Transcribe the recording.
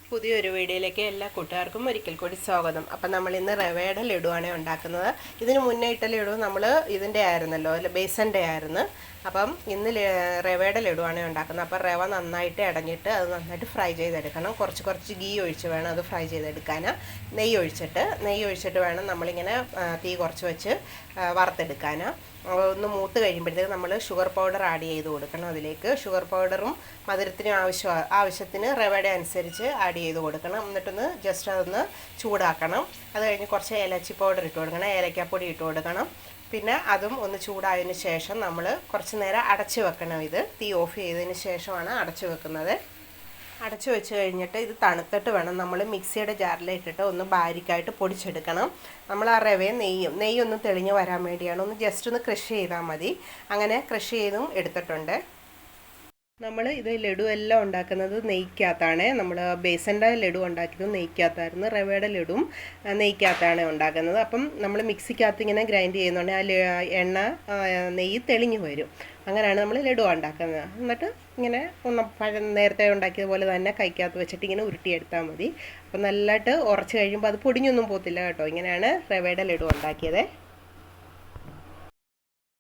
പുതിയൊരു വീഡിയോയിലേക്ക് എല്ലാ കൂട്ടുകാർക്കും ഒരിക്കൽ കൂടി സ്വാഗതം. അപ്പം നമ്മൾ ഇന്ന് റവയുടെ ലഡുവാണ് ഉണ്ടാക്കുന്നത്. ഇതിന് മുന്നേ ഇട്ട ലഡു നമ്മൾ ഇതിൻ്റെ ആയിരുന്നല്ലോ, അല്ല ബേസൻ്റെ ആയിരുന്നു. അപ്പം ഇന്ന് റവയുടെ ലഡുവാണ് ഉണ്ടാക്കുന്നത്. അപ്പം റവ നന്നായിട്ട് ഇടഞ്ഞിട്ട് അത് നന്നായിട്ട് ഫ്രൈ ചെയ്തെടുക്കണം. കുറച്ച് ഗീ ഒഴിച്ച് വേണം അത് ഫ്രൈ ചെയ്തെടുക്കാൻ. നെയ്യ് ഒഴിച്ചിട്ട് വേണം നമ്മളിങ്ങനെ തീ കുറച്ച് വെച്ച് വറുത്തെടുക്കാൻ. ഒന്ന് മൂത്ത് കഴിയുമ്പോഴത്തേക്ക് നമ്മൾ ഷുഗർ പൗഡർ ആഡ് ചെയ്ത് കൊടുക്കണം. അതിലേക്ക് ഷുഗർ പൗഡറും മധുരത്തിന് ആവശ്യത്തിന് റവയുടെ അനുസരിച്ച് ആഡ് ചെയ്ത് കൊടുക്കണം. എന്നിട്ടൊന്ന് ജസ്റ്റ് അതൊന്ന് ചൂടാക്കണം. അത് കഴിഞ്ഞ് കുറച്ച് ഏലച്ചി പൗഡർ ഇട്ട് കൊടുക്കണം, ഏലക്കാപ്പൊടി ഇട്ട് കൊടുക്കണം. പിന്നെ അതും ഒന്ന് ചൂടായതിന് ശേഷം നമ്മൾ കുറച്ച് നേരം അടച്ച് വെക്കണം. ഇത് തീ ഓഫ് ചെയ്തതിന് ശേഷമാണ് അടച്ച് വെക്കുന്നത്. അടച്ചു വെച്ച് കഴിഞ്ഞിട്ട് ഇത് തണുത്തിട്ട് വേണം നമ്മൾ മിക്സിയുടെ ജാറിലിട്ടിട്ട് ഒന്ന് ബാരിക്കായിട്ട് പൊടിച്ചെടുക്കണം. നമ്മൾ ആ റവയും നെയ്യൊന്ന് തെളിഞ്ഞ് വരാൻ വേണ്ടിയാണ്. ഒന്ന് ജസ്റ്റ് ഒന്ന് ക്രഷ് ചെയ്താൽ മതി. അങ്ങനെ ക്രഷ് ചെയ്തും എടുത്തിട്ടുണ്ട്. നമ്മൾ ഇത് ലഡു എല്ലാം ഉണ്ടാക്കുന്നത് നെയ്ക്കകത്താണ്. നമ്മൾ ബേസൻ്റെ ലഡു ഉണ്ടാക്കിയത് നെയ്ക്കകത്തായിരുന്നു. റവയുടെ ലഡുവും നെയ്ക്കകത്താണ് ഉണ്ടാക്കുന്നത്. അപ്പം നമ്മൾ മിക്സിക്കകത്ത് ഇങ്ങനെ ഗ്രൈൻഡ് ചെയ്യുന്നുണ്ടെങ്കിൽ ആ എണ്ണ നെയ്യ് തെളിഞ്ഞു വരും. അങ്ങനെയാണ് നമ്മൾ ലഡു ഉണ്ടാക്കുന്നത്. എന്നിട്ട് ഇങ്ങനെ നേരത്തെ ഉണ്ടാക്കിയതുപോലെ തന്നെ കൈക്കകത്ത് വെച്ചിട്ട് ഇങ്ങനെ ഉരുട്ടിയെടുത്താൽ മതി. അപ്പം നല്ലതായിട്ട് ഉറച്ച് കഴിയുമ്പോൾ അത് പൊടിഞ്ഞൊന്നും പോകത്തില്ല കേട്ടോ. ഇങ്ങനെയാണ് റവയുടെ ലഡു ഉണ്ടാക്കിയത്.